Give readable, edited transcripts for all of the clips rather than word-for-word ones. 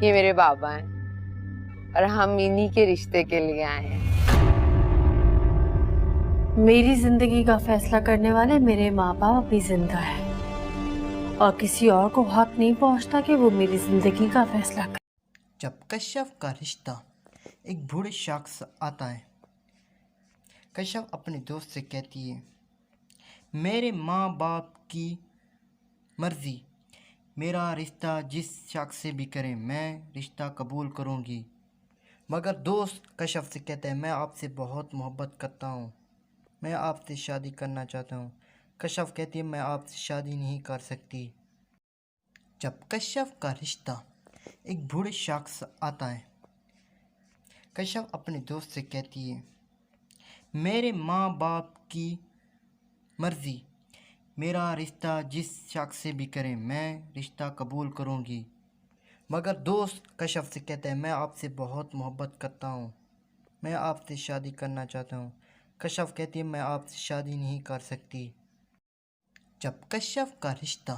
یہ میرے بابا ہیں اور ہم انہی کے رشتے کے لیے آئے ہیں۔ میری زندگی کا فیصلہ کرنے والے میرے ماں باپ بھی زندہ ہیں اور کسی اور کو حق نہیں پہنچتا کہ وہ میری زندگی کا فیصلہ کرے۔ جب کشف کا رشتہ ایک بوڑھے شخص آتا ہے، کشف اپنے دوست سے کہتی ہے، میرے ماں باپ کی مرضی، میرا رشتہ جس شخص سے بھی کریں میں رشتہ قبول کروں گی۔ مگر دوست کشف سے کہتا ہے، میں آپ سے بہت محبت کرتا ہوں، میں آپ سے شادی کرنا چاہتا ہوں۔ کشف کہتی ہے، میں آپ سے شادی نہیں کر سکتی۔ جب کشف کا رشتہ ایک بوڑھے شخص آتا ہے، کشف اپنے دوست سے کہتی ہے، میرے ماں باپ کی مرضی، میرا رشتہ جس شخص سے بھی کریں میں رشتہ قبول کروں گی۔ مگر دوست کشف سے کہتا ہے، میں آپ سے بہت محبت کرتا ہوں، میں آپ سے شادی کرنا چاہتا ہوں۔ کشف کہتی ہے، میں آپ سے شادی نہیں کر سکتی۔ جب کشف کا رشتہ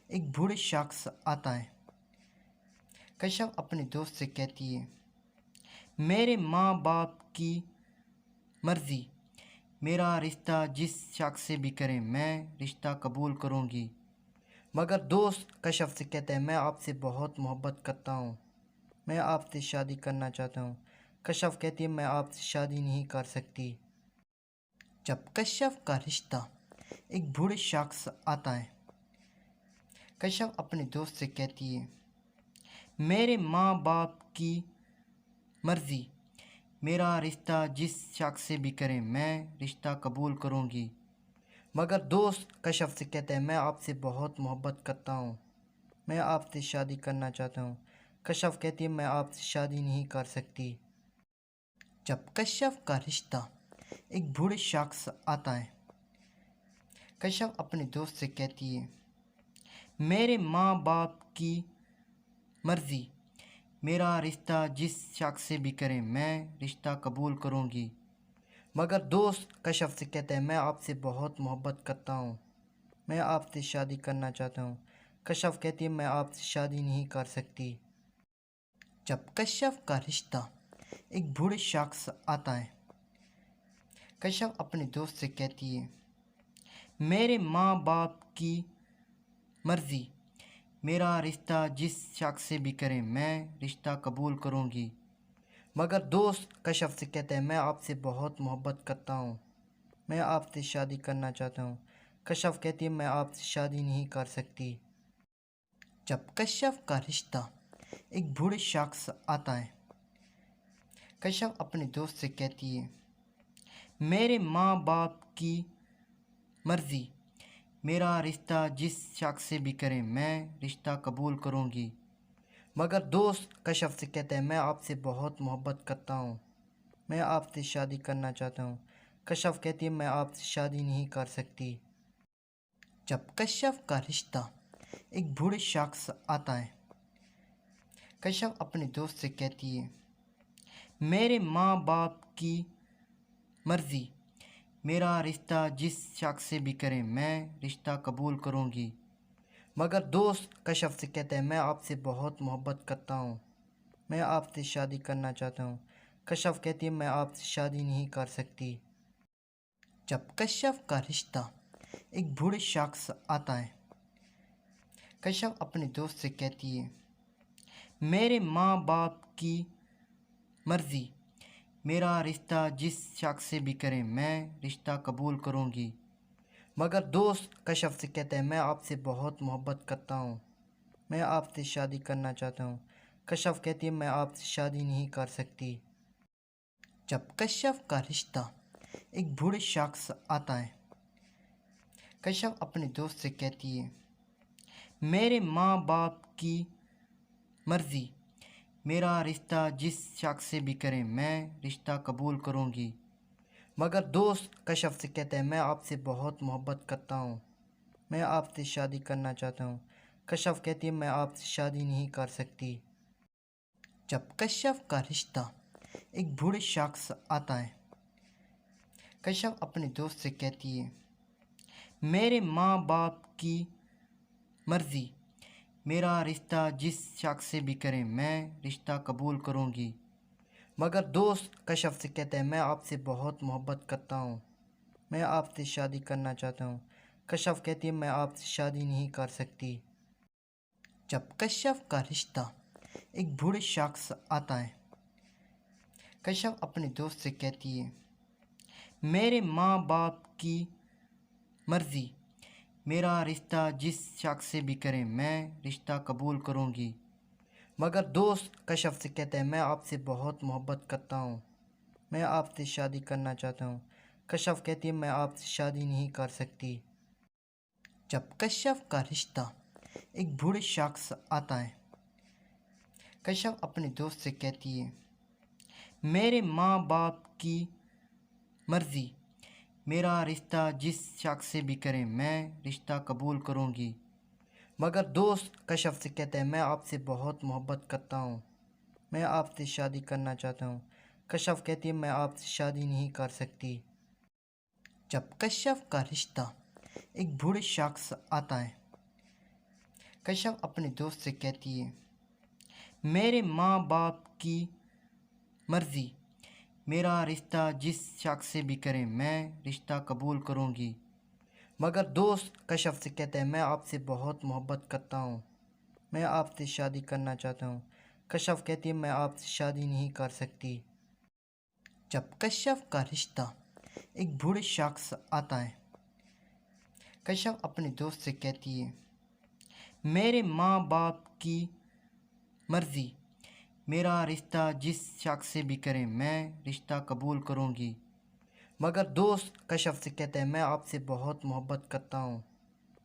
ایک بوڑھے شخص آتا ہے، کشف اپنے دوست سے کہتی ہے، میرے ماں باپ کی مرضی، میرا رشتہ جس شخص سے بھی کریں میں رشتہ قبول کروں گی۔ مگر دوست کشف سے کہتا ہے، میں آپ سے بہت محبت کرتا ہوں، میں آپ سے شادی کرنا چاہتا ہوں۔ کشف کہتی ہے، میں آپ سے شادی نہیں کر سکتی۔ جب کشف کا رشتہ ایک بوڑھے شخص آتا ہے، کشف اپنے دوست سے کہتی ہے، میرے ماں باپ کی مرضی، میرا رشتہ جس شخص سے بھی کریں میں رشتہ قبول کروں گی۔ مگر دوست کشف سے کہتا ہے، میں آپ سے بہت محبت کرتا ہوں، میں آپ سے شادی کرنا چاہتا ہوں۔ کشف کہتی ہے، میں آپ سے شادی نہیں کر سکتی۔ جب کشف کا رشتہ ایک بوڑھے شخص آتا ہے، کشف اپنے دوست سے کہتی ہے، میرے ماں باپ کی مرضی، میرا رشتہ جس شخص سے بھی کریں میں رشتہ قبول کروں گی۔ مگر دوست کشف سے کہتا ہے، میں آپ سے بہت محبت کرتا ہوں، میں آپ سے شادی کرنا چاہتا ہوں۔ کشف کہتی ہے، میں آپ سے شادی نہیں کر سکتی۔ جب کشف کا رشتہ ایک بوڑھے شخص آتا ہے، کشف اپنے دوست سے کہتی ہے، میرے ماں باپ کی مرضی، میرا رشتہ جس شخص سے بھی کریں میں رشتہ قبول کروں گی۔ مگر دوست کشف سے کہتا ہے، میں آپ سے بہت محبت کرتا ہوں، میں آپ سے شادی کرنا چاہتا ہوں۔ کشف کہتی ہے، میں آپ سے شادی نہیں کر سکتی۔ جب کشف کا رشتہ ایک بوڑھے شخص آتا ہے، کشف اپنے دوست سے کہتی ہے، میرے ماں باپ کی مرضی، میرا رشتہ جس شخص سے بھی کریں میں رشتہ قبول کروں گی۔ مگر دوست کشف سے کہتا ہے، میں آپ سے بہت محبت کرتا ہوں، میں آپ سے شادی کرنا چاہتا ہوں۔ کشف کہتی ہے، میں آپ سے شادی نہیں کر سکتی۔ جب کشف کا رشتہ ایک بوڑھے شخص آتا ہے، کشف اپنے دوست سے کہتی ہے، میرے ماں باپ کی مرضی، میرا رشتہ جس شخص سے بھی کریں میں رشتہ قبول کروں گی۔ مگر دوست کشف سے کہتا ہے، میں آپ سے بہت محبت کرتا ہوں، میں آپ سے شادی کرنا چاہتا ہوں۔ کشف کہتی ہے، میں آپ سے شادی نہیں کر سکتی۔ جب کشف کا رشتہ ایک بوڑھے شخص آتا ہے، کشف اپنے دوست سے کہتی ہے، میرے ماں باپ کی مرضی، میرا رشتہ جس شخص سے بھی کریں میں رشتہ قبول کروں گی۔ مگر دوست کشف سے کہتا ہے، میں آپ سے بہت محبت کرتا ہوں، میں آپ سے شادی کرنا چاہتا ہوں۔ کشف کہتی ہے، میں آپ سے شادی نہیں کر سکتی۔ جب کشف کا رشتہ ایک بوڑھے شخص آتا ہے، کشف اپنے دوست سے کہتی ہے، میرے ماں باپ کی مرضی، میرا رشتہ جس شخص سے بھی کریں میں رشتہ قبول کروں گی۔ مگر دوست کشف سے کہتا ہے، میں آپ سے بہت محبت کرتا ہوں، میں آپ سے شادی کرنا چاہتا ہوں۔ کشف کہتی ہے، میں آپ سے شادی نہیں کر سکتی۔ جب کشف کا رشتہ ایک بوڑھے شخص آتا ہے، کشف اپنے دوست سے کہتی ہے، میرے ماں باپ کی مرضی، میرا رشتہ جس شخص سے بھی کریں میں رشتہ قبول کروں گی۔ مگر دوست کشف سے کہتا ہے میں آپ سے بہت محبت کرتا ہوں، میں آپ سے شادی کرنا چاہتا ہوں۔ کشف کہتی ہے میں آپ سے شادی نہیں کر سکتی۔ جب کشف کا رشتہ ایک بوڑھے شخص آتا ہے، کشف اپنے دوست سے کہتی ہے میرے ماں باپ کی مرضی، میرا رشتہ جس شخص سے بھی کریں میں رشتہ قبول کروں گی۔ مگر دوست کشف سے کہتا ہے میں آپ سے بہت محبت کرتا ہوں، میں آپ سے شادی کرنا چاہتا ہوں۔ کشف کہتی ہے میں آپ سے شادی نہیں کر سکتی۔ جب کشف کا رشتہ ایک بوڑھے شخص آتا ہے، کشف اپنے دوست سے کہتی ہے میرے ماں باپ کی مرضی، میرا رشتہ جس شخص سے بھی کریں میں رشتہ قبول کروں گی۔ مگر دوست کشف سے کہتا ہے میں آپ سے بہت محبت کرتا ہوں، میں آپ سے شادی کرنا چاہتا ہوں۔ کشف کہتی ہے میں آپ سے شادی نہیں کر سکتی۔ جب کشف کا رشتہ ایک بوڑھے شخص آتا ہے، کشف اپنے دوست سے کہتی ہے میرے ماں باپ کی مرضی، میرا رشتہ جس شخص سے بھی کریں میں رشتہ قبول کروں گی۔ مگر دوست کشف سے کہتا ہے میں آپ سے بہت محبت کرتا ہوں، میں آپ سے شادی کرنا چاہتا ہوں۔ کشف کہتی ہے میں آپ سے شادی نہیں کر سکتی۔ جب کشف کا رشتہ ایک بوڑھے شخص آتا ہے، کشف اپنے دوست سے کہتی ہے میرے ماں باپ کی مرضی، میرا رشتہ جس شخص سے بھی کریں میں رشتہ قبول کروں گی۔ مگر دوست کشف سے کہتا ہے میں آپ سے بہت محبت کرتا ہوں،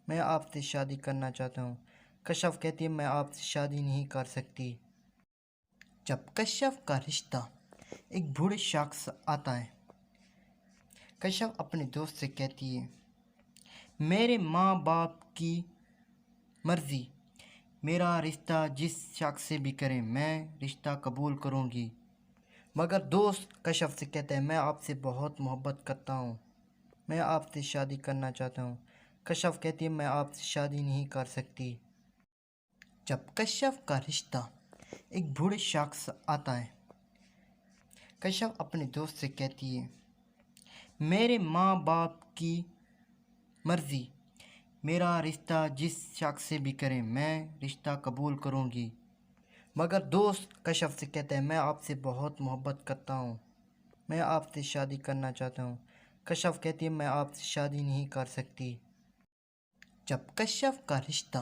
میں آپ سے شادی کرنا چاہتا ہوں۔ کشف کہتی ہے میں آپ سے شادی نہیں کر سکتی۔ جب کشف کا رشتہ ایک بوڑھے شخص آتا ہے، کشف اپنے دوست سے کہتی ہے میرے ماں باپ کی مرضی، میرا رشتہ جس شخص سے بھی کریں میں رشتہ قبول کروں گی۔ مگر دوست کشف سے کہتا ہے میں آپ سے بہت محبت کرتا ہوں، میں آپ سے شادی کرنا چاہتا ہوں۔ کشف کہتی ہے میں آپ سے شادی نہیں کر سکتی۔ جب کشف کا رشتہ ایک بوڑھے شخص آتا ہے، کشف اپنے دوست سے کہتی ہے میرے ماں باپ کی مرضی، میرا رشتہ جس شخص سے بھی کریں میں رشتہ قبول کروں گی۔ مگر دوست کشف سے کہتا ہے میں آپ سے بہت محبت کرتا ہوں، میں آپ سے شادی کرنا چاہتا ہوں۔ کشف کہتی ہے میں آپ سے شادی نہیں کر سکتی۔ جب کشف کا رشتہ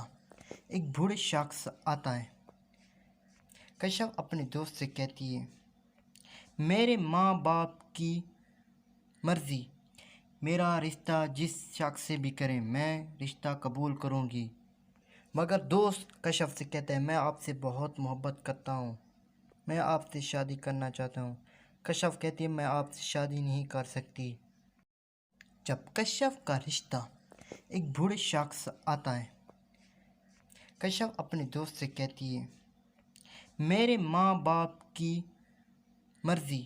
ایک بوڑھے شخص آتا ہے، کشف اپنے دوست سے کہتی ہے میرے ماں باپ کی مرضی، میرا رشتہ جس شخص سے بھی کریں میں رشتہ قبول کروں گی۔ مگر دوست کشف سے کہتا ہے میں آپ سے بہت محبت کرتا ہوں، میں آپ سے شادی کرنا چاہتا ہوں۔ کشف کہتی ہے میں آپ سے شادی نہیں کر سکتی۔ جب کشف کا رشتہ ایک بوڑھے شخص آتا ہے، کشف اپنے دوست سے کہتی ہے میرے ماں باپ کی مرضی،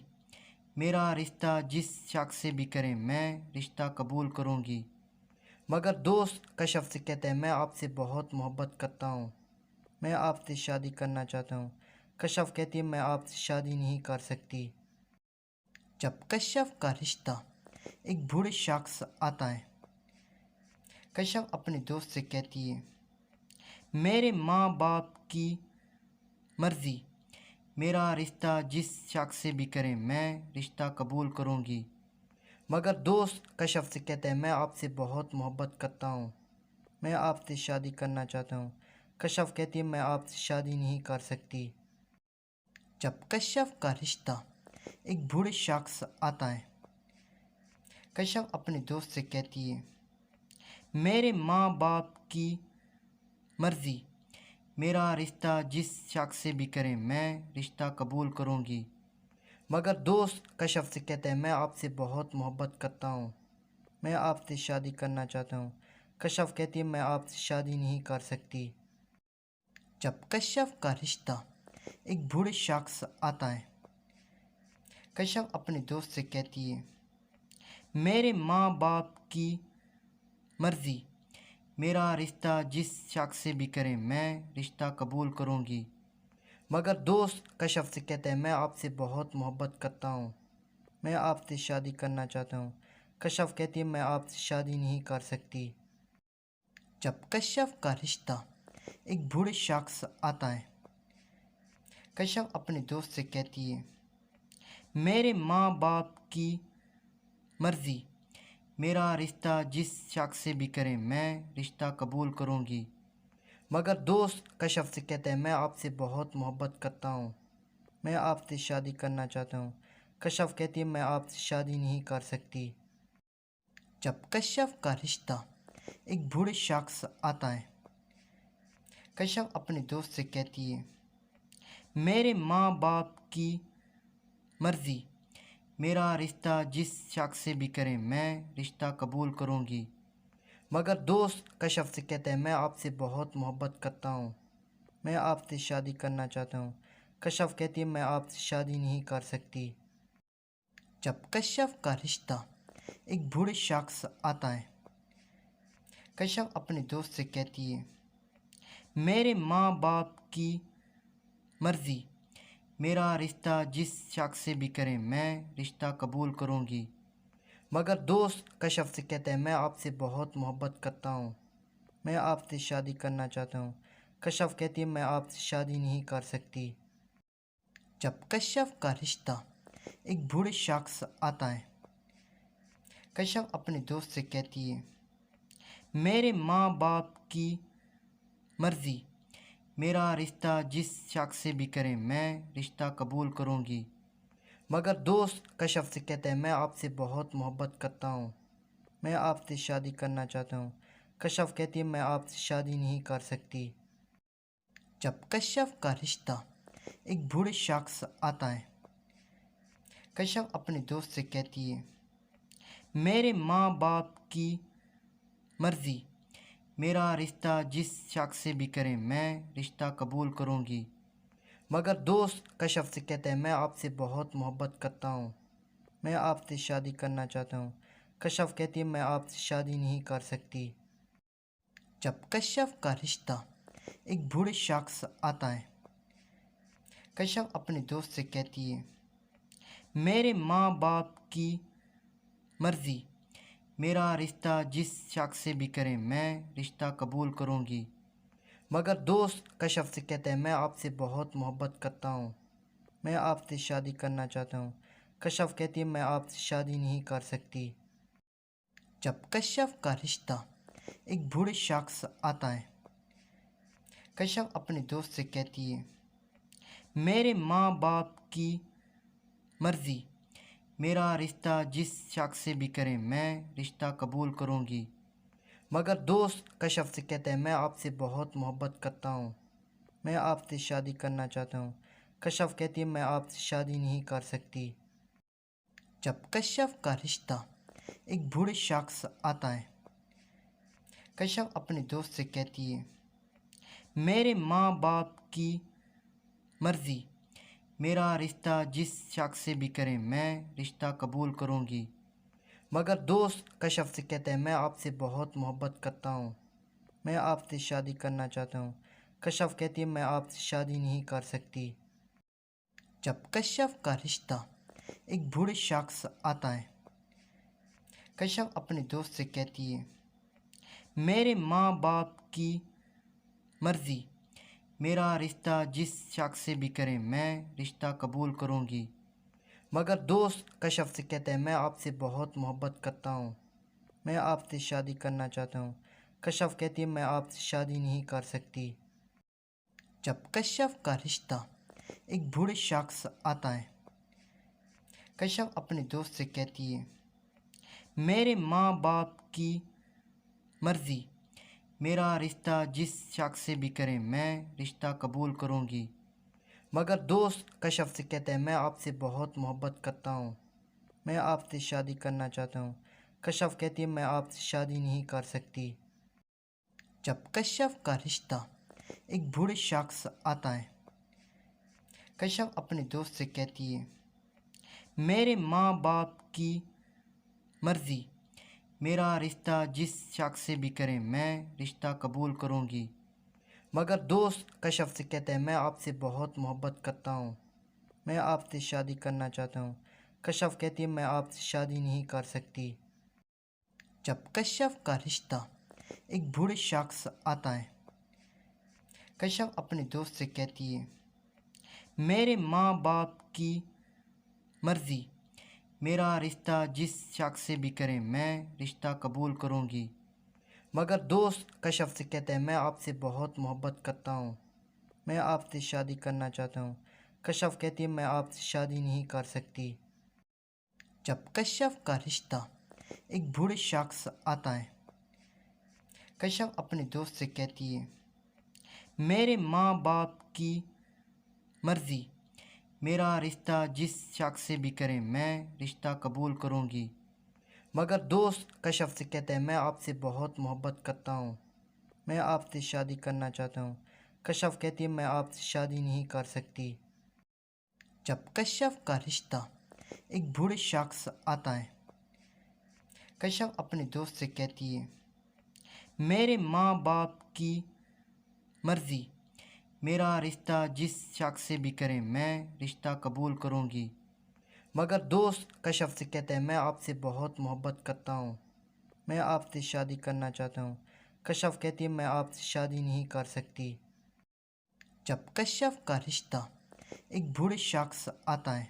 میرا رشتہ جس شخص سے بھی کریں میں رشتہ قبول کروں گی۔ مگر دوست کشف سے کہتا ہے میں آپ سے بہت محبت کرتا ہوں، میں آپ سے شادی کرنا چاہتا ہوں۔ کشف کہتی ہے میں آپ سے شادی نہیں کر سکتی۔ جب کشف کا رشتہ ایک بوڑھے شخص آتا ہے، کشف اپنے دوست سے کہتی ہے میرے ماں باپ کی مرضی، میرا رشتہ جس شخص سے بھی کریں میں رشتہ قبول کروں گی۔ مگر دوست کشف سے کہتا ہے میں آپ سے بہت محبت کرتا ہوں، میں آپ سے شادی کرنا چاہتا ہوں۔ کشف کہتی ہے میں آپ سے شادی نہیں کر سکتی۔ جب کشف کا رشتہ ایک بوڑھے شخص آتا ہے، کشف اپنے دوست سے کہتی ہے میرے ماں باپ کی مرضی، میرا رشتہ جس شخص سے بھی کریں میں رشتہ قبول کروں گی۔ مگر دوست کشف سے کہتا ہے میں آپ سے بہت محبت کرتا ہوں، میں آپ سے شادی کرنا چاہتا ہوں۔ کشف کہتی ہے میں آپ سے شادی نہیں کر سکتی۔ جب کشف کا رشتہ ایک بوڑھے شخص آتا ہے، کشف اپنے دوست سے کہتی ہے میرے ماں باپ کی مرضی، میرا رشتہ جس شخص سے بھی کریں میں رشتہ قبول کروں گی۔ مگر دوست کشف سے کہتا ہے میں آپ سے بہت محبت کرتا ہوں، میں آپ سے شادی کرنا چاہتا ہوں۔ کشف کہتی ہے میں آپ سے شادی نہیں کر سکتی۔ جب کشف کا رشتہ ایک بوڑھے شخص آتا ہے، کشف اپنے دوست سے کہتی ہے میرے ماں باپ کی مرضی، میرا رشتہ جس شخص سے بھی کریں میں رشتہ قبول کروں گی۔ مگر دوست کشف سے کہتا ہے میں آپ سے بہت محبت کرتا ہوں، میں آپ سے شادی کرنا چاہتا ہوں۔ کشف کہتی ہے میں آپ سے شادی نہیں کر سکتی۔ جب کشف کا رشتہ ایک بوڑھے شخص آتا ہے، کشف اپنے دوست سے کہتی ہے میرے ماں باپ کی مرضی، میرا رشتہ جس شخص سے بھی کریں میں رشتہ قبول کروں گی۔ مگر دوست کشف سے کہتا ہے میں آپ سے بہت محبت کرتا ہوں، میں آپ سے شادی کرنا چاہتا ہوں۔ کشف کہتی ہے میں آپ سے شادی نہیں کر سکتی۔ جب کشف کا رشتہ ایک بوڑھے شخص آتا ہے، کشف اپنے دوست سے کہتی ہے میرے ماں باپ کی مرضی، میرا رشتہ جس شخص سے بھی کریں میں رشتہ قبول کروں گی۔ مگر دوست کشف سے کہتا ہے میں آپ سے بہت محبت کرتا ہوں، میں آپ سے شادی کرنا چاہتا ہوں۔ کشف کہتی ہے میں آپ سے شادی نہیں کر سکتی۔ جب کشف کا رشتہ ایک بوڑھے شخص آتا ہے، کشف اپنے دوست سے کہتی ہے میرے ماں باپ کی مرضی، میرا رشتہ جس شخص سے بھی کریں میں رشتہ قبول کروں گی۔ مگر دوست کشف سے کہتا ہے میں آپ سے بہت محبت کرتا ہوں، میں آپ سے شادی کرنا چاہتا ہوں۔ کشف کہتی ہے میں آپ سے شادی نہیں کر سکتی۔ جب کشف کا رشتہ ایک بوڑھے شخص آتا ہے، کشف اپنے دوست سے کہتی ہے میرے ماں باپ کی مرضی، میرا رشتہ جس شخص سے بھی کریں میں رشتہ قبول کروں گی۔ مگر دوست کشف سے کہتا ہے میں آپ سے بہت محبت کرتا ہوں، میں آپ سے شادی کرنا چاہتا ہوں۔ کشف کہتی ہے میں آپ سے شادی نہیں کر سکتی۔ جب کشف کا رشتہ ایک بوڑھے شخص آتا ہے، کشف اپنے دوست سے کہتی ہے میرے ماں باپ کی مرضی، میرا رشتہ جس شخص سے بھی کریں میں رشتہ قبول کروں گی۔ مگر دوست کشف سے کہتا ہے میں آپ سے بہت محبت کرتا ہوں، میں آپ سے شادی کرنا چاہتا ہوں۔ کشف کہتی ہے میں آپ سے شادی نہیں کر سکتی۔ جب کشف کا رشتہ ایک بوڑھے شخص آتا ہے، کشف اپنے دوست سے کہتی ہے میرے ماں باپ کی مرضی، میرا رشتہ جس شخص سے بھی کریں میں رشتہ قبول کروں گی۔ مگر دوست کشف سے کہتا ہے میں آپ سے بہت محبت کرتا ہوں، میں آپ سے شادی کرنا چاہتا ہوں۔ کشف کہتی ہے میں آپ سے شادی نہیں کر سکتی۔ جب کشف کا رشتہ ایک بوڑھے شخص آتا ہے، کشف اپنے دوست سے کہتی ہے میرے ماں باپ کی مرضی، میرا رشتہ جس شخص سے بھی کریں میں رشتہ قبول کروں گی۔ مگر دوست کشف سے کہتا ہے میں آپ سے بہت محبت کرتا ہوں، میں آپ سے شادی کرنا چاہتا ہوں۔ کشف کہتی ہے میں آپ سے شادی نہیں کر سکتی۔ جب کشف کا رشتہ ایک بوڑھے شخص آتا ہے، کشف اپنے دوست سے کہتی ہے میرے ماں باپ کی مرضی، میرا رشتہ جس شخص سے بھی کریں میں رشتہ قبول کروں گی۔ مگر دوست کشف سے کہتا ہے میں آپ سے بہت محبت کرتا ہوں، میں آپ سے شادی کرنا چاہتا ہوں۔ کشف کہتی ہے میں آپ سے شادی نہیں کر سکتی۔ جب کشف کا رشتہ ایک بوڑھے شخص آتا ہے، کشف اپنے دوست سے کہتی ہے میرے ماں باپ کی مرضی، میرا رشتہ جس شخص سے بھی کریں میں رشتہ قبول کروں گی۔ مگر دوست کشف سے کہتا ہے میں آپ سے بہت محبت کرتا ہوں، میں آپ سے شادی کرنا چاہتا ہوں۔ کشف کہتی ہے میں آپ سے شادی نہیں کر سکتی۔ جب کشف کا رشتہ ایک بوڑھے شخص آتا ہے، کشف اپنے دوست سے کہتی ہے میرے ماں باپ کی مرضی، میرا رشتہ جس شخص سے بھی کریں میں رشتہ قبول کروں گی۔ مگر دوست کشف سے کہتا ہے میں آپ سے بہت محبت کرتا ہوں، میں آپ سے شادی کرنا چاہتا ہوں۔ کشف کہتی ہے میں آپ سے شادی نہیں کر سکتی۔ جب کشف کا رشتہ ایک بوڑھے شخص آتا ہے، کشف اپنے دوست سے کہتی ہے میرے ماں باپ کی مرضی، میرا رشتہ جس شخص سے بھی کریں میں رشتہ قبول کروں گی۔ مگر دوست کشف سے کہتا ہے میں آپ سے بہت محبت کرتا ہوں، میں آپ سے شادی کرنا چاہتا ہوں۔ کشف کہتی ہے میں آپ سے شادی نہیں کر سکتی۔ جب کشف کا رشتہ ایک بوڑھے شخص آتا ہے، کشف اپنے دوست سے کہتی ہے میرے ماں باپ کی مرضی، میرا رشتہ جس شخص سے بھی کریں میں رشتہ قبول کروں گی۔ مگر دوست کشف سے کہتا ہے میں آپ سے بہت محبت کرتا ہوں، میں آپ سے شادی کرنا چاہتا ہوں۔ کشف کہتی ہے میں آپ سے شادی نہیں کر سکتی۔ جب کشف کا رشتہ ایک بوڑھے شخص آتا ہے، کشف اپنے دوست سے کہتی ہے میرے ماں باپ کی مرضی، میرا رشتہ جس شخص سے بھی کریں میں رشتہ قبول کروں گی۔ مگر دوست کشف سے کہتا ہے میں آپ سے بہت محبت کرتا ہوں، میں آپ سے شادی کرنا چاہتا ہوں۔ کشف کہتی ہے میں آپ سے شادی نہیں کر سکتی۔ جب کشف کا رشتہ ایک بوڑھے شخص آتا ہے،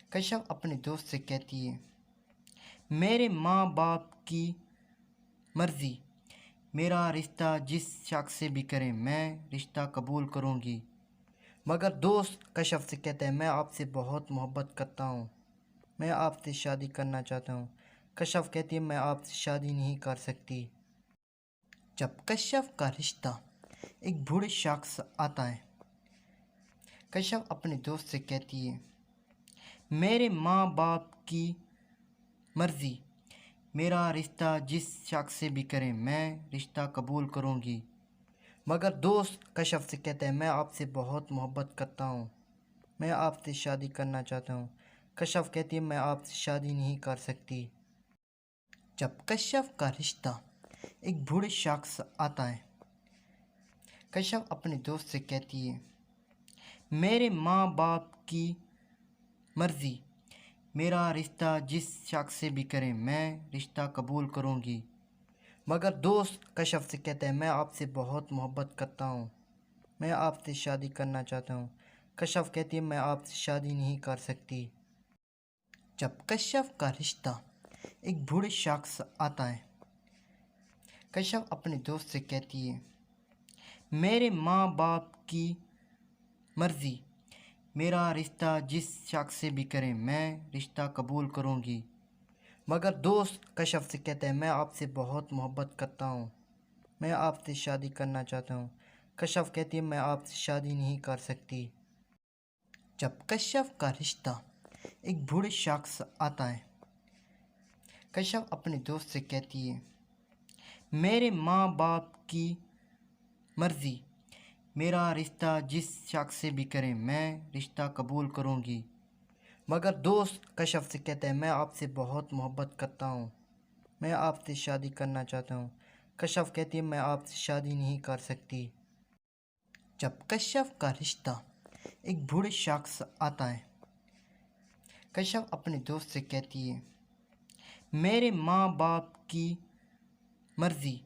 کشف اپنے دوست سے کہتی ہے میرے ماں باپ کی مرضی، میرا رشتہ جس شخص سے بھی کریں میں رشتہ قبول کروں گی۔ مگر دوست کشف سے کہتا ہے میں آپ سے بہت محبت کرتا ہوں، میں آپ سے شادی کرنا چاہتا ہوں۔ کشف کہتی ہے میں آپ سے شادی نہیں کر سکتی۔ جب کشف کا رشتہ ایک بوڑھے شخص آتا ہے، کشف اپنے دوست سے کہتی ہے میرے ماں باپ کی مرضی، میرا رشتہ جس شخص سے بھی کریں میں رشتہ قبول کروں گی۔ مگر دوست کشف سے کہتا ہے میں آپ سے بہت محبت کرتا ہوں، میں آپ سے شادی کرنا چاہتا ہوں۔ کشف کہتی ہے میں آپ سے شادی نہیں کر سکتی۔ جب کشف کا رشتہ ایک بوڑھے شخص آتا ہے، کشف اپنے دوست سے کہتی ہے میرے ماں باپ کی مرضی، میرا رشتہ جس شخص سے بھی کریں میں رشتہ قبول کروں گی۔ مگر دوست کشف سے کہتا ہے میں آپ سے بہت محبت کرتا ہوں، میں آپ سے شادی کرنا چاہتا ہوں۔ کشف کہتی ہے میں آپ سے شادی نہیں کر سکتی۔ جب کشف کا رشتہ ایک بوڑھے شخص آتا ہے، کشف اپنے دوست سے کہتی ہے میرے ماں باپ کی مرضی، میرا رشتہ جس شخص سے بھی کریں میں رشتہ قبول کروں گی۔ مگر دوست کشف سے کہتا ہے میں آپ سے بہت محبت کرتا ہوں، میں آپ سے شادی کرنا چاہتا ہوں۔ کشف کہتی ہے میں آپ سے شادی نہیں کر سکتی۔ جب کشف کا رشتہ ایک بوڑھے شخص آتا ہے، کشف اپنے دوست سے کہتی ہے میرے ماں باپ کی مرضی، میرا رشتہ جس شخص سے بھی کریں میں رشتہ قبول کروں گی۔ مگر دوست کشف سے کہتا ہے میں آپ سے بہت محبت کرتا ہوں، میں آپ سے شادی کرنا چاہتا ہوں۔ کشف کہتی ہے میں آپ سے شادی نہیں کر سکتی۔ جب کشف کا رشتہ ایک بوڑھے شخص آتا ہے، کشف اپنے دوست سے کہتی ہے میرے ماں باپ کی مرضی،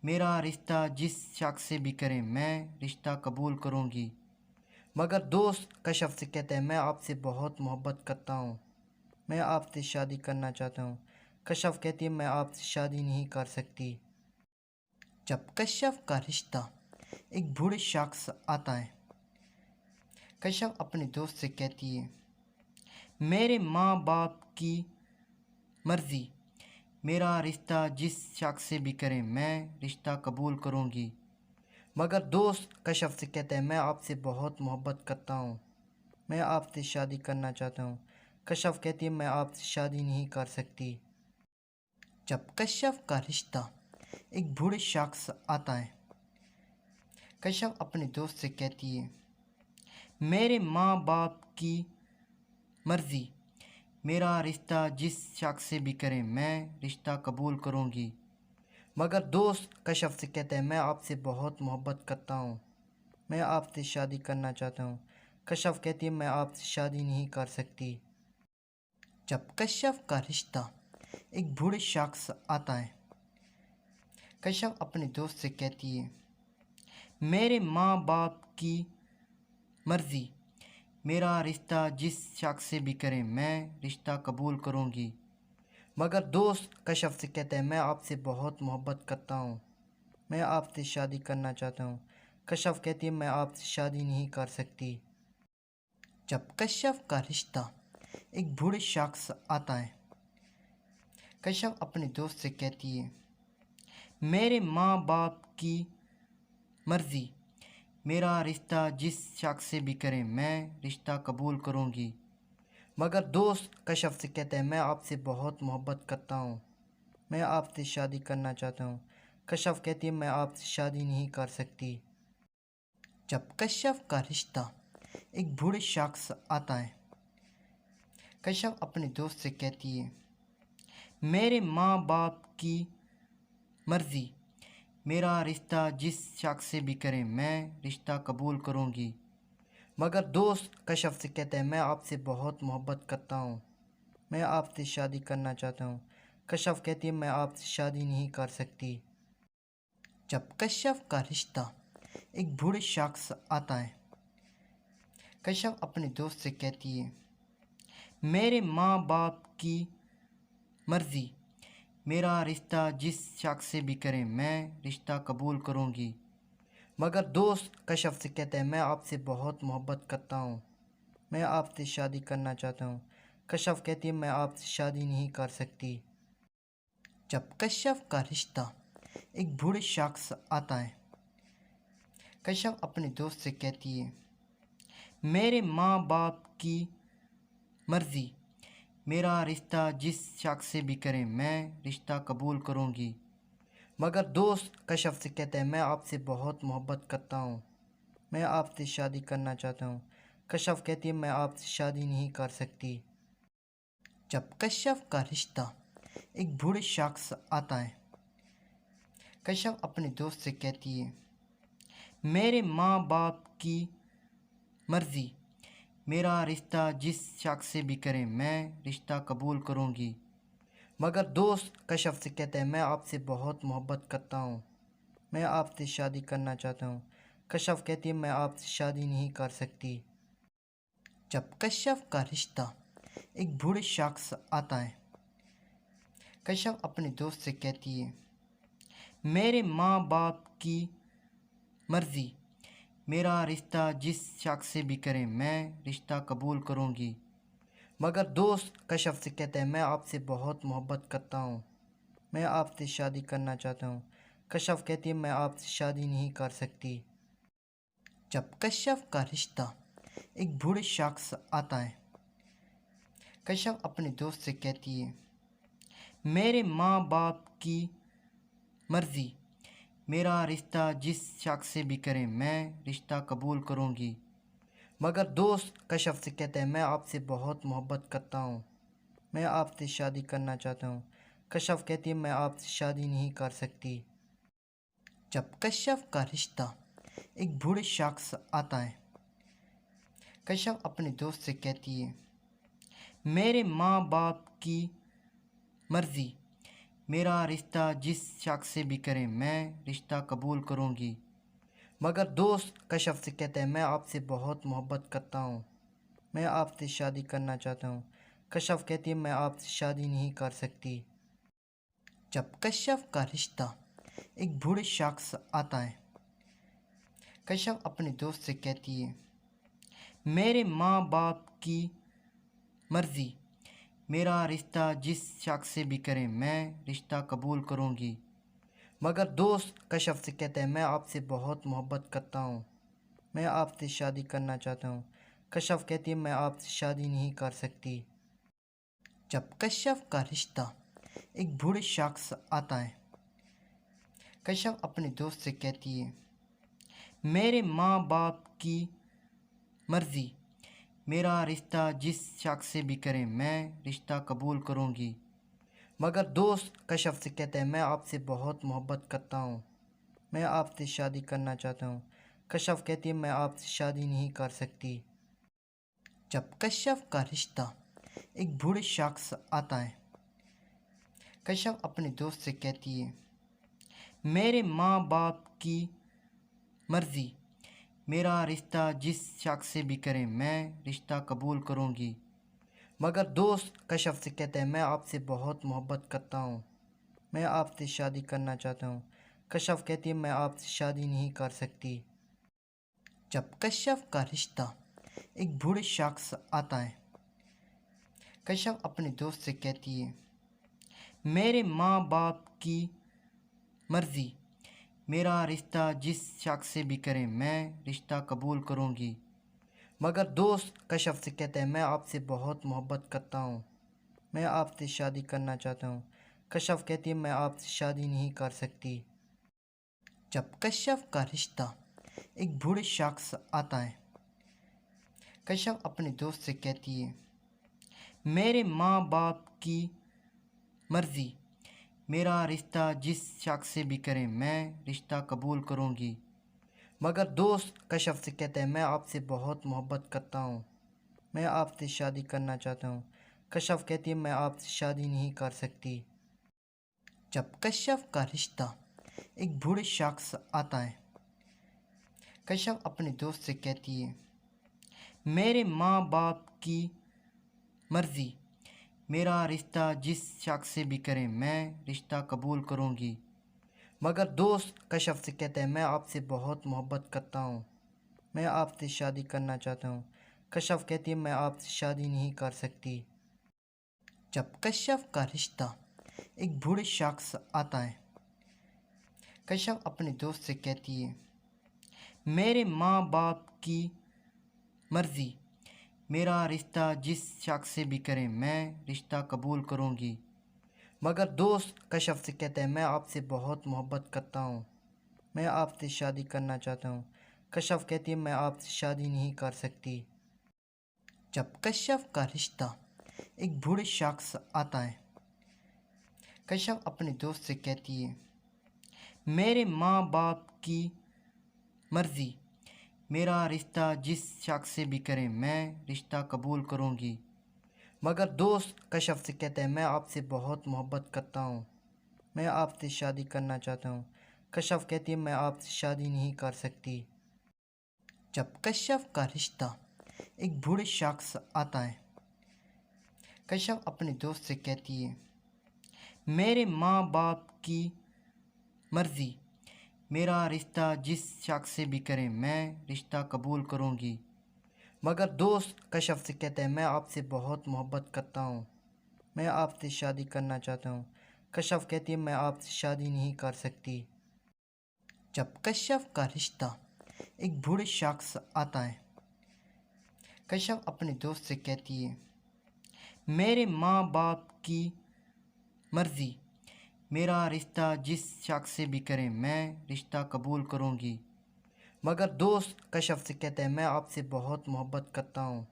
میرا رشتہ جس شخص سے بھی کریں میں رشتہ قبول کروں گی۔ مگر دوست کشف سے کہتا ہے میں آپ سے بہت محبت کرتا ہوں، میں آپ سے شادی کرنا چاہتا ہوں۔ کشف کہتی ہے میں آپ سے شادی نہیں کر سکتی۔ جب کشف کا رشتہ ایک بوڑھے شخص آتا ہے، کشف اپنے دوست سے کہتی ہے میرے ماں باپ کی مرضی، میرا رشتہ جس شخص سے بھی کریں میں رشتہ قبول کروں گی۔ مگر دوست کشف سے کہتا ہے میں آپ سے بہت محبت کرتا ہوں، میں آپ سے شادی کرنا چاہتا ہوں۔ کشف کہتی ہے میں آپ سے شادی نہیں کر سکتی۔ جب کشف کا رشتہ ایک بوڑھے شخص آتا ہے، کشف اپنے دوست سے کہتی ہے میرے ماں باپ کی مرضی، میرا رشتہ جس شخص سے بھی کرے میں رشتہ قبول کروں گی۔ مگر دوست کشف سے کہتا ہے میں آپ سے بہت محبت کرتا ہوں، میں آپ سے شادی کرنا چاہتا ہوں۔ کشف کہتی ہے میں آپ سے شادی نہیں کر سکتی۔ جب کشف کا رشتہ ایک بوڑھے شخص آتا ہے، کشف اپنے دوست سے کہتی ہے میرے ماں باپ کی مرضی، میرا رشتہ جس شخص سے بھی کرے میں رشتہ قبول کروں گی۔ مگر دوست کشف سے کہتا ہے میں آپ سے بہت محبت کرتا ہوں، میں آپ سے شادی کرنا چاہتا ہوں۔ کشف کہتی ہے میں آپ سے شادی نہیں کر سکتی۔ جب کشف کا رشتہ ایک بوڑھے شخص آتا ہے، کشف اپنے دوست سے کہتی ہے میرے ماں باپ کی مرضی، میرا رشتہ جس شخص سے بھی کرے میں رشتہ قبول کروں گی۔ مگر دوست کشف سے کہتا ہے میں آپ سے بہت محبت کرتا ہوں، میں آپ سے شادی کرنا چاہتا ہوں۔ کشف کہتی ہے میں آپ سے شادی نہیں کر سکتی۔ جب کشف کا رشتہ ایک بوڑھے شخص آتا ہے، کشف اپنے دوست سے کہتی ہے میرے ماں باپ کی مرضی، میرا رشتہ جس شخص سے بھی کرے میں رشتہ قبول کروں گی۔ مگر دوست کشف سے کہتا ہے میں آپ سے بہت محبت کرتا ہوں، میں آپ سے شادی کرنا چاہتا ہوں۔ کشف کہتی ہے میں آپ سے شادی نہیں کر سکتی۔ جب کشف کا رشتہ ایک بوڑھے شخص آتا ہے، کشف اپنے دوست سے کہتی ہے میرے ماں باپ کی مرضی، میرا رشتہ جس شخص سے بھی کرے میں رشتہ قبول کروں گی۔ مگر دوست کشف سے کہتا ہے میں آپ سے بہت محبت کرتا ہوں، میں آپ سے شادی کرنا چاہتا ہوں۔ کشف کہتی ہے میں آپ سے شادی نہیں کر سکتی۔ جب کشف کا رشتہ ایک بوڑھے شخص آتا ہے، کشف اپنے دوست سے کہتی ہے میرے ماں باپ کی مرضی، میرا رشتہ جس شخص سے بھی کرے میں رشتہ قبول کروں گی۔ مگر دوست کشف سے کہتا ہے میں آپ سے بہت محبت کرتا ہوں، میں آپ سے شادی کرنا چاہتا ہوں۔ کشف کہتی ہے میں آپ سے شادی نہیں کر سکتی۔ جب کشف کا رشتہ ایک بوڑھے شخص آتا ہے، کشف اپنے دوست سے کہتی ہے میرے ماں باپ کی مرضی، میرا رشتہ جس شخص سے بھی کرے میں رشتہ قبول کروں گی۔ مگر دوست کشف سے کہتا ہے میں آپ سے بہت محبت کرتا ہوں، میں آپ سے شادی کرنا چاہتا ہوں۔ کشف کہتی ہے میں آپ سے شادی نہیں کر سکتی۔ جب کشف کا رشتہ ایک بوڑھے شخص آتا ہے، کشف اپنے دوست سے کہتی ہے میرے ماں باپ کی مرضی، میرا رشتہ جس شخص سے بھی کرے میں رشتہ قبول کروں گی۔ مگر دوست کشف سے کہتا ہے میں آپ سے بہت محبت کرتا ہوں، میں آپ سے شادی کرنا چاہتا ہوں۔ کشف کہتی ہے میں آپ سے شادی نہیں کر سکتی۔ جب کشف کا رشتہ ایک بوڑھے شخص آتا ہے، کشف اپنے دوست سے کہتی ہے میرے ماں باپ کی مرضی، میرا رشتہ جس شخص سے بھی کرے میں رشتہ قبول کروں گی۔ مگر دوست کشف سے کہتا ہے میں آپ سے بہت محبت کرتا ہوں، میں آپ سے شادی کرنا چاہتا ہوں۔ کشف کہتی ہے میں آپ سے شادی نہیں کر سکتی۔ جب کشف کا رشتہ ایک بوڑھے شخص آتا ہے، کشف اپنے دوست سے کہتی ہے میرے ماں باپ کی مرضی، میرا رشتہ جس شخص سے بھی کرے میں رشتہ قبول کروں گی۔ مگر دوست کشف سے کہتا ہے میں آپ سے بہت محبت کرتا ہوں، میں آپ سے شادی کرنا چاہتا ہوں۔ کشف کہتی ہے میں آپ سے شادی نہیں کر سکتی۔ جب کشف کا رشتہ ایک بوڑھے شخص آتا ہے، کشف اپنے دوست سے کہتی ہے میرے ماں باپ کی مرضی، میرا رشتہ جس شخص سے بھی کرے میں رشتہ قبول کروں گی۔ مگر دوست کشف سے کہتا ہے میں آپ سے بہت محبت کرتا ہوں، میں آپ سے شادی کرنا چاہتا ہوں۔ کشف کہتی ہے میں آپ سے شادی نہیں کر سکتی۔ جب کشف کا رشتہ ایک بوڑھے شخص آتا ہے، کشف اپنے دوست سے کہتی ہے میرے ماں باپ کی مرضی، میرا رشتہ جس شخص سے بھی کریں میں رشتہ قبول کروں گی۔ مگر دوست کشف سے کہتا ہے میں آپ سے بہت محبت کرتا ہوں، میں آپ سے شادی کرنا چاہتا ہوں۔ کشف کہتی ہے میں آپ سے شادی نہیں کر سکتی۔ جب کشف کا رشتہ ایک بوڑھے شخص آتا ہے، کشف اپنے دوست سے کہتی ہے میرے ماں باپ کی مرضی، میرا رشتہ جس شخص سے بھی کریں میں رشتہ قبول کروں گی۔ مگر دوست کشف سے کہتا ہے میں آپ سے بہت محبت کرتا ہوں، میں آپ سے شادی کرنا چاہتا ہوں۔ کشف کہتی ہے میں آپ سے شادی نہیں کر سکتی۔ جب کشف کا رشتہ ایک بوڑھے شخص آتا ہے، کشف اپنے دوست سے کہتی ہے میرے ماں باپ کی مرضی، میرا رشتہ جس شخص سے بھی کریں میں رشتہ قبول کروں گی۔ مگر دوست کشف سے کہتا ہے میں آپ سے بہت محبت کرتا ہوں، میں آپ سے شادی کرنا چاہتا ہوں۔ کشف کہتی ہے میں آپ سے شادی نہیں کر سکتی۔ جب کشف کا رشتہ ایک بوڑھے شخص آتا ہے، کشف اپنے دوست سے کہتی ہے میرے ماں باپ کی مرضی، میرا رشتہ جس شخص سے بھی کریں میں رشتہ قبول کروں گی۔ مگر دوست کشف سے کہتا ہے میں آپ سے بہت محبت کرتا ہوں، میں آپ سے شادی کرنا چاہتا ہوں۔ کشف کہتی ہے میں آپ سے شادی نہیں کر سکتی۔ جب کشف کا رشتہ ایک بوڑھے شخص آتا ہے، کشف اپنے دوست سے کہتی ہے میرے ماں باپ کی مرضی، میرا رشتہ جس شخص سے بھی کریں میں رشتہ قبول کروں گی۔ مگر دوست کشف سے کہتا ہے میں آپ سے بہت محبت کرتا ہوں، میں آپ سے شادی کرنا چاہتا ہوں۔ کشف کہتی ہے میں آپ سے شادی نہیں کر سکتی۔ جب کشف کا رشتہ ایک بوڑھے شخص آتا ہے، کشف اپنے دوست سے کہتی ہے میرے ماں باپ کی مرضی، میرا رشتہ جس شخص سے بھی کریں میں رشتہ قبول کروں گی۔ مگر دوست کشف سے کہتا ہے میں آپ سے بہت محبت کرتا ہوں، میں آپ سے شادی کرنا چاہتا ہوں۔ کشف کہتی ہے میں آپ سے شادی نہیں کر سکتی۔ جب کشف کا رشتہ ایک بوڑھے شخص آتا ہے، کشف اپنے دوست سے کہتی ہے میرے ماں باپ کی مرضی، میرا رشتہ جس شخص سے بھی کریں میں رشتہ قبول کروں گی۔ مگر دوست کشف سے کہتا ہے میں آپ سے بہت محبت کرتا ہوں، میں آپ سے شادی کرنا چاہتا ہوں۔ کشف کہتی ہے میں آپ سے شادی نہیں کر سکتی۔ جب کشف کا رشتہ ایک بوڑھے شخص آتا ہے، کشف اپنے دوست سے کہتی ہے میرے ماں باپ کی مرضی، میرا رشتہ جس شخص سے بھی کریں میں رشتہ قبول کروں گی۔ مگر دوست کشف سے کہتا ہے میں آپ سے بہت محبت کرتا ہوں، میں آپ سے شادی کرنا چاہتا ہوں۔ کشف کہتی ہے میں آپ سے شادی نہیں کر سکتی۔ جب کشف کا رشتہ ایک بوڑھے شخص آتا ہے، کشف اپنے دوست سے کہتی ہے میرے ماں باپ کی مرضی، میرا رشتہ جس شخص سے بھی کریں میں رشتہ قبول کروں گی۔ مگر دوست کشف سے کہتا ہے میں آپ سے بہت محبت کرتا ہوں،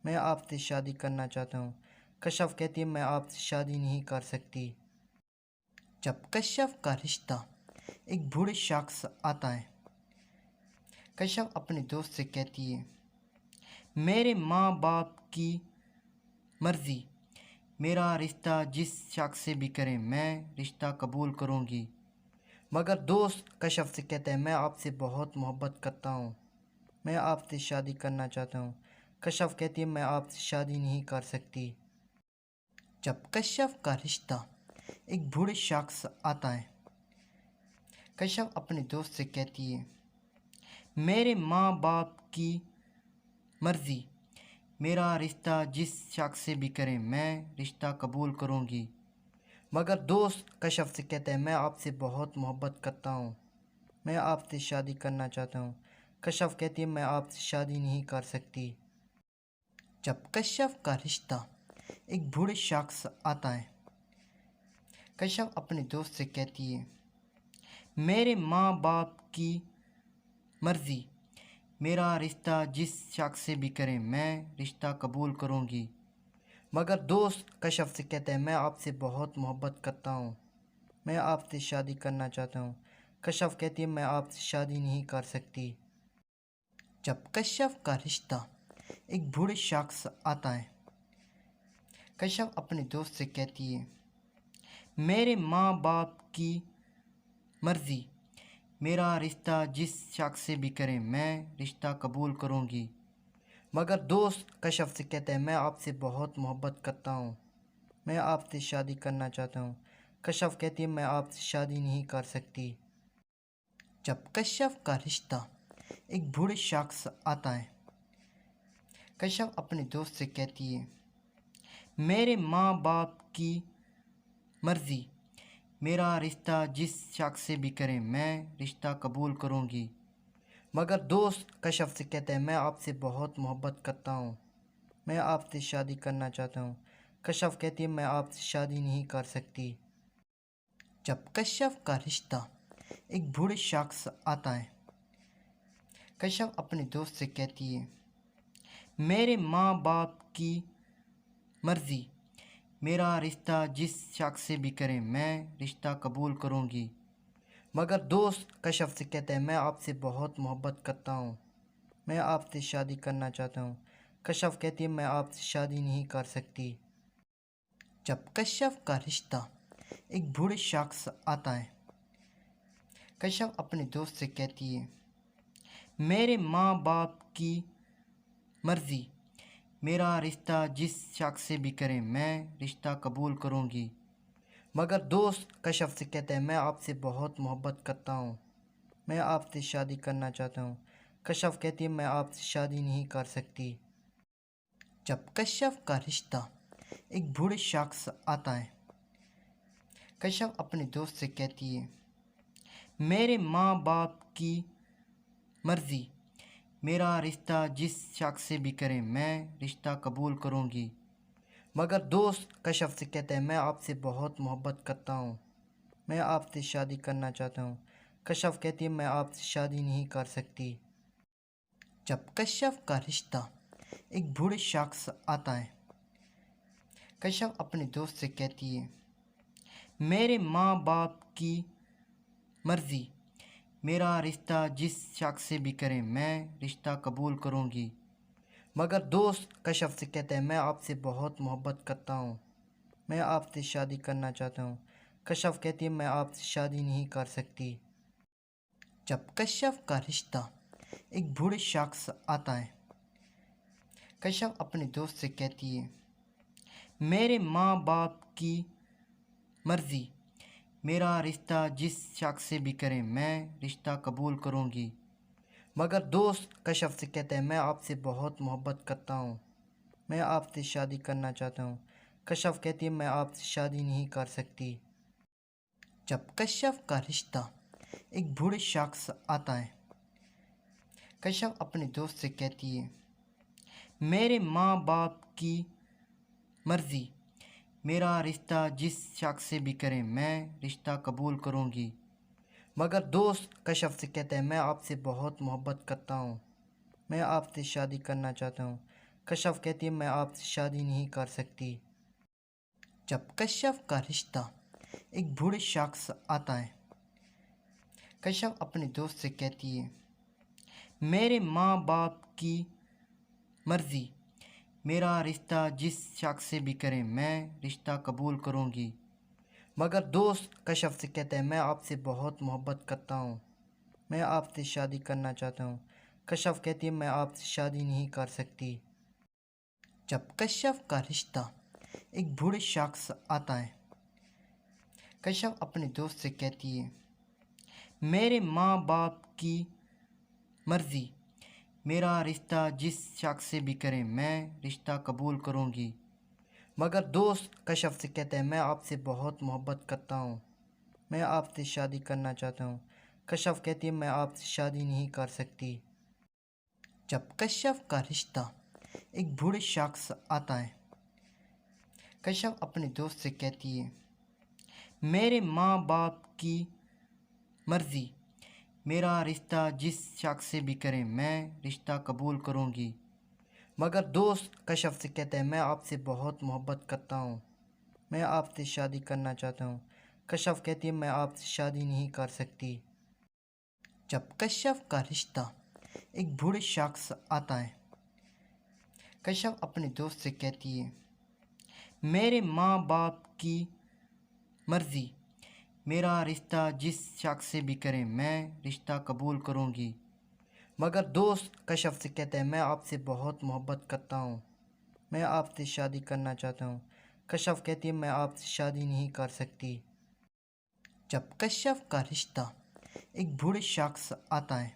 میں آپ سے شادی کرنا چاہتا ہوں۔ کشف کہتی ہے میں آپ سے شادی نہیں کر سکتی۔ جب کشف کا رشتہ ایک بوڑھے شخص آتا ہے، کشف اپنے دوست سے کہتی ہے میرے ماں باپ کی مرضی، میرا رشتہ جس شخص سے بھی کریں میں رشتہ قبول کروں گی۔ مگر دوست کشف سے کہتا ہے میں آپ سے بہت محبت کرتا ہوں، میں آپ سے شادی کرنا چاہتا ہوں۔ کشف کہتی ہے میں آپ سے شادی نہیں کر سکتی۔ جب کشف کا رشتہ ایک بوڑھے شخص آتا ہے، کشف اپنے دوست سے کہتی ہے میرے ماں باپ کی مرضی، میرا رشتہ جس شخص سے بھی کریں میں رشتہ قبول کروں گی۔ مگر دوست کشف سے کہتا ہے میں آپ سے بہت محبت کرتا ہوں، میں آپ سے شادی کرنا چاہتا ہوں۔ کشف کہتی ہے میں آپ سے شادی نہیں کر سکتی۔ جب کشف کا رشتہ ایک بوڑھے شخص آتا ہے، کشف اپنے دوست سے کہتی ہے میرے ماں باپ کی مرضی، میرا رشتہ جس شخص سے بھی کریں میں رشتہ قبول کروں گی۔ مگر دوست کشف سے کہتا ہے میں آپ سے بہت محبت کرتا ہوں، میں آپ سے شادی کرنا چاہتا ہوں۔ کشف کہتی ہے میں آپ سے شادی نہیں کر سکتی۔ جب کشف کا رشتہ ایک بوڑھے شخص آتا ہے، کشف اپنے دوست سے کہتی ہے میرے ماں باپ کی مرضی، میرا رشتہ جس شخص سے بھی کریں میں رشتہ قبول کروں گی۔ مگر دوست کشف سے کہتا ہے میں آپ سے بہت محبت کرتا ہوں، میں آپ سے شادی کرنا چاہتا ہوں۔ کشف کہتی ہے میں آپ سے شادی نہیں کر سکتی۔ جب کشف کا رشتہ ایک بوڑھے شخص آتا ہے، کشف اپنے دوست سے کہتی ہے میرے ماں باپ کی مرضی، میرا رشتہ جس شخص سے بھی کریں میں رشتہ قبول کروں گی۔ مگر دوست کشف سے کہتا ہے میں آپ سے بہت محبت کرتا ہوں، میں آپ سے شادی کرنا چاہتا ہوں۔ کشف کہتی ہے میں آپ سے شادی نہیں کر سکتی۔ جب کشف کا رشتہ ایک بوڑھے شخص آتا ہے، کشف اپنے دوست سے کہتی ہے میرے ماں باپ کی مرضی، میرا رشتہ جس شخص سے بھی کریں میں رشتہ قبول کروں گی۔ مگر دوست کشف سے کہتا ہے میں آپ سے بہت محبت کرتا ہوں، میں آپ سے شادی کرنا چاہتا ہوں۔ کشف کہتی ہے میں آپ سے شادی نہیں کر سکتی۔ جب کشف کا رشتہ ایک بوڑھے شخص آتا ہے، کشف اپنے دوست سے کہتی ہے میرے ماں باپ کی مرضی، میرا رشتہ جس شخص سے بھی کریں میں رشتہ قبول کروں گی۔ مگر دوست کشف سے کہتا ہے میں آپ سے بہت محبت کرتا ہوں، میں آپ سے شادی کرنا چاہتا ہوں۔ کشف کہتی ہے میں آپ سے شادی نہیں کر سکتی۔ جب کشف کا رشتہ ایک بوڑھے شخص آتا ہے، کشف اپنے دوست سے کہتی ہے میرے ماں باپ کی مرضی، میرا رشتہ جس شخص سے بھی کریں میں رشتہ قبول کروں گی۔ مگر دوست کشف سے کہتا ہے میں آپ سے بہت محبت کرتا ہوں، میں آپ سے شادی کرنا چاہتا ہوں۔ کشف کہتی ہے میں آپ سے شادی نہیں کر سکتی۔ جب کشف کا رشتہ ایک بوڑھے شخص آتا ہے، کشف اپنے دوست سے کہتی ہے میرے ماں باپ کی مرضی، میرا رشتہ جس شخص سے بھی کریں میں رشتہ قبول کروں گی۔ مگر دوست کشف سے کہتا ہے میں آپ سے بہت محبت کرتا ہوں، میں آپ سے شادی کرنا چاہتا ہوں۔ کشف کہتی ہے میں آپ سے شادی نہیں کر سکتی۔ جب کشف کا رشتہ ایک بوڑھے شخص آتا ہے، کشف اپنے دوست سے کہتی ہے میرے ماں باپ کی مرضی، میرا رشتہ جس شخص سے بھی کریں میں رشتہ قبول کروں گی۔ مگر دوست کشف سے کہتا ہے میں آپ سے بہت محبت کرتا ہوں، میں آپ سے شادی کرنا چاہتا ہوں۔ کشف کہتی ہے میں آپ سے شادی نہیں کر سکتی۔ جب کشف کا رشتہ ایک بوڑھے شخص آتا ہے، کشف اپنے دوست سے کہتی ہے میرے ماں باپ کی مرضی، میرا رشتہ جس شخص سے بھی کریں میں رشتہ قبول کروں گی۔ مگر دوست کشف سے کہتا ہے میں آپ سے بہت محبت کرتا ہوں، میں آپ سے شادی کرنا چاہتا ہوں۔ کشف کہتی ہے میں آپ سے شادی نہیں کر سکتی۔ جب کشف کا رشتہ ایک بوڑھے شخص آتا ہے، کشف اپنے دوست سے کہتی ہے میرے ماں باپ کی مرضی، میرا رشتہ جس شخص سے بھی کریں میں رشتہ قبول کروں گی۔ مگر دوست کشف سے کہتا ہے میں آپ سے بہت محبت کرتا ہوں، میں آپ سے شادی کرنا چاہتا ہوں۔ کشف کہتی ہے میں آپ سے شادی نہیں کر سکتی۔ جب کشف کا رشتہ ایک بوڑھے شخص آتا ہے، کشف اپنے دوست سے کہتی ہے میرے ماں باپ کی مرضی، میرا رشتہ جس شخص سے بھی کریں میں رشتہ قبول کروں گی۔ مگر دوست کشف سے کہتا ہے میں آپ سے بہت محبت کرتا ہوں، میں آپ سے شادی کرنا چاہتا ہوں۔ کشف کہتی ہے میں آپ سے شادی نہیں کر سکتی۔ جب کشف کا رشتہ ایک بوڑھے شخص آتا ہے، کشف اپنے دوست سے کہتی ہے میرے ماں باپ کی مرضی، میرا رشتہ جس شخص سے بھی کریں میں رشتہ قبول کروں گی۔ مگر دوست کشف سے کہتا ہے میں آپ سے بہت محبت کرتا ہوں، میں آپ سے شادی کرنا چاہتا ہوں۔ کشف کہتی ہے میں آپ سے شادی نہیں کر سکتی۔ جب کشف کا رشتہ ایک بوڑھے شخص سے آتا ہے، کشف اپنے دوست سے کہتی ہے میرے ماں باپ کی مرضی، میرا رشتہ جس شخص سے بھی کریں میں رشتہ قبول کروں گی۔ مگر دوست کشف سے کہتا ہے میں آپ سے بہت محبت کرتا ہوں، میں آپ سے شادی کرنا چاہتا ہوں۔ کشف کہتی ہے میں آپ سے شادی نہیں کر سکتی۔ جب کشف کا رشتہ ایک بوڑھے شخص سے آتا ہے،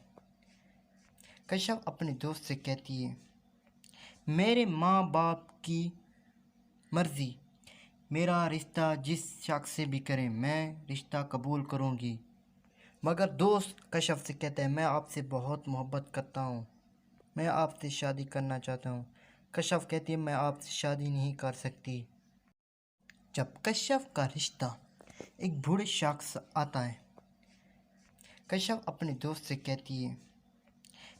کشف اپنے دوست سے کہتی ہے میرے ماں باپ کی مرضی، میرا رشتہ جس شخص سے بھی کریں میں رشتہ قبول کروں گی۔ مگر دوست کشف سے کہتا ہے میں آپ سے بہت محبت کرتا ہوں، میں آپ سے شادی کرنا چاہتا ہوں۔ کشف کہتی ہے میں آپ سے شادی نہیں کر سکتی۔ جب کشف کا رشتہ ایک بوڑھے شخص سے آتا ہے، کشف اپنے دوست سے کہتی ہے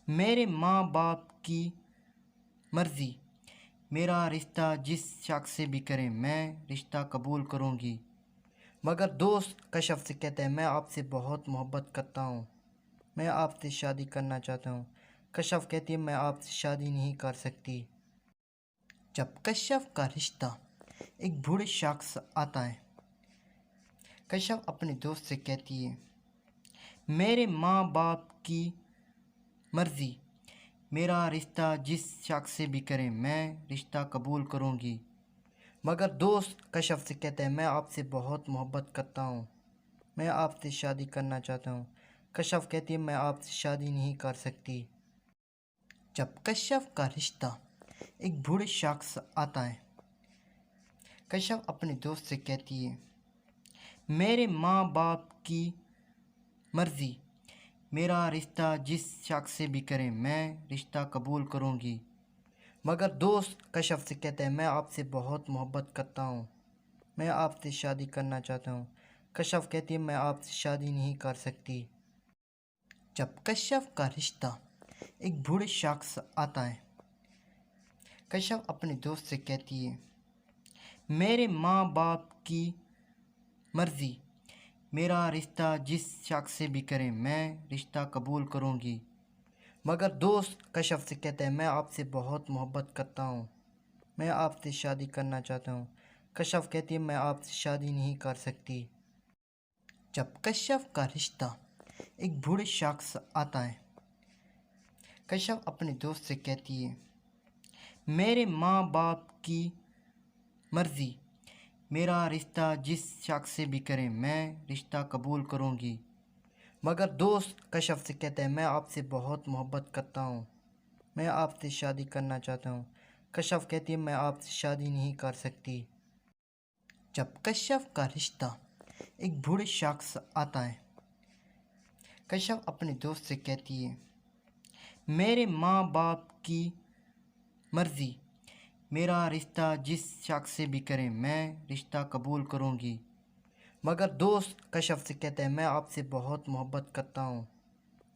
میرے ماں باپ کی مرضی، میرا رشتہ جس شخص سے بھی کریں میں رشتہ قبول کروں گی۔ مگر دوست کشف سے کہتا ہے میں آپ سے بہت محبت کرتا ہوں، میں آپ سے شادی کرنا چاہتا ہوں۔ کشف کہتی ہے میں آپ سے شادی نہیں کر سکتی۔ جب کشف کا رشتہ ایک بوڑھے شخص سے آتا ہے، کشف اپنے دوست سے کہتی ہے میرے ماں باپ کی مرضی، میرا رشتہ جس شخص سے بھی کریں میں رشتہ قبول کروں گی۔ مگر دوست کشف سے کہتا ہے میں آپ سے بہت محبت کرتا ہوں، میں آپ سے شادی کرنا چاہتا ہوں۔ کشف کہتی ہے میں آپ سے شادی نہیں کر سکتی۔ جب کشف کا رشتہ ایک بوڑھے شخص سے آتا ہے، کشف اپنے دوست سے کہتی ہے میرے ماں باپ کی مرضی، میرا رشتہ جس شخص سے بھی کریں میں رشتہ قبول کروں گی۔ مگر دوست کشف سے کہتا ہے میں آپ سے بہت محبت کرتا ہوں، میں آپ سے شادی کرنا چاہتا ہوں۔ کشف کہتی ہے میں آپ سے شادی نہیں کر سکتی۔ جب کشف کا رشتہ ایک بوڑھے شخص سے آتا ہے، کشف اپنے دوست سے کہتی ہے میرے ماں باپ کی مرضی، میرا رشتہ جس شخص سے بھی کریں میں رشتہ قبول کروں گی۔ مگر دوست کشف سے کہتا ہے میں آپ سے بہت محبت کرتا ہوں، میں آپ سے شادی کرنا چاہتا ہوں۔ کشف کہتی ہے میں آپ سے شادی نہیں کر سکتی۔ جب کشف کا رشتہ ایک بوڑھے شخص سے آتا ہے، کشف اپنے دوست سے کہتی ہے میرے ماں باپ کی مرضی، میرا رشتہ جس شخص سے بھی کریں میں رشتہ قبول کروں گی۔ مگر دوست کشف سے کہتا ہے میں آپ سے بہت محبت کرتا ہوں، میں آپ سے شادی کرنا چاہتا ہوں۔ کشف کہتی ہے میں آپ سے شادی نہیں کر سکتی۔ جب کشف کا رشتہ ایک بوڑھے شخص سے آتا ہے، کشف اپنے دوست سے کہتی ہے میرے ماں باپ کی مرضی، میرا رشتہ جس شخص سے بھی کریں میں رشتہ قبول کروں گی۔ مگر دوست کشف سے کہتا ہے میں آپ سے بہت محبت کرتا ہوں،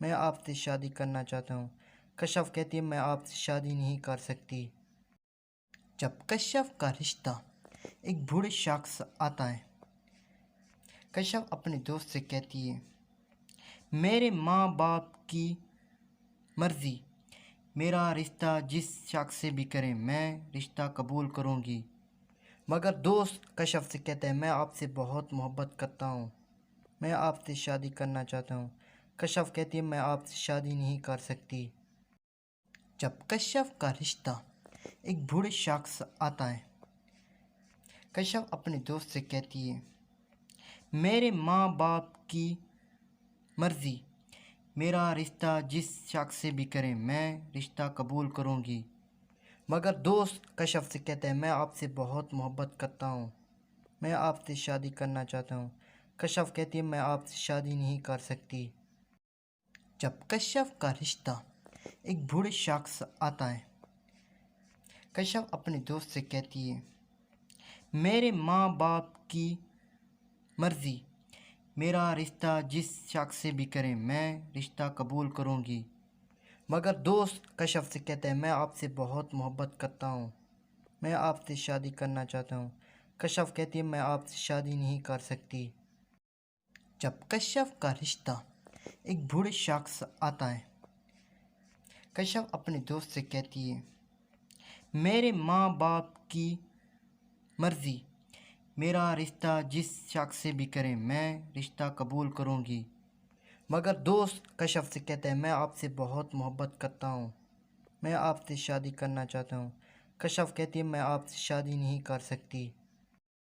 میں آپ سے شادی کرنا چاہتا ہوں۔ کشف کہتی ہے میں آپ سے شادی نہیں کر سکتی۔ جب کشف کا رشتہ ایک بوڑھے شخص سے آتا ہے، کشف اپنے دوست سے کہتی ہے میرے ماں باپ کی مرضی، میرا رشتہ جس شخص سے بھی کریں میں رشتہ قبول کروں گی۔ مگر دوست کشف سے کہتا ہے میں آپ سے بہت محبت کرتا ہوں، میں آپ سے شادی کرنا چاہتا ہوں۔ کشف کہتی ہے میں آپ سے شادی نہیں کر سکتی۔ جب کشف کا رشتہ ایک بوڑھے شخص سے آتا ہے، کشف اپنے دوست سے کہتی ہے میرے ماں باپ کی مرضی، میرا رشتہ جس شخص سے بھی کریں میں رشتہ قبول کروں گی۔ مگر دوست کشف سے کہتا ہے میں آپ سے بہت محبت کرتا ہوں، میں آپ سے شادی کرنا چاہتا ہوں۔ کشف کہتی ہے میں آپ سے شادی نہیں کر سکتی۔ جب کشف کا رشتہ ایک بوڑھے شخص سے آتا ہے، کشف اپنے دوست سے کہتی ہے میرے ماں باپ کی مرضی، میرا رشتہ جس شخص سے بھی کریں میں رشتہ قبول کروں گی۔ مگر دوست کشف سے کہتا ہے میں آپ سے بہت محبت کرتا ہوں، میں آپ سے شادی کرنا چاہتا ہوں۔ کشف کہتی ہے میں آپ سے شادی نہیں کر سکتی۔ جب کشف کا رشتہ ایک بوڑھے شخص آتا ہے، کشف اپنے دوست سے کہتی ہے میرے ماں باپ کی مرضی، میرا رشتہ جس شخص سے بھی کریں میں رشتہ قبول کروں گی۔ مگر دوست کشف سے کہتا ہے میں آپ سے بہت محبت کرتا ہوں، میں آپ سے شادی کرنا چاہتا ہوں۔ کشف کہتی ہے میں آپ سے شادی نہیں کر سکتی۔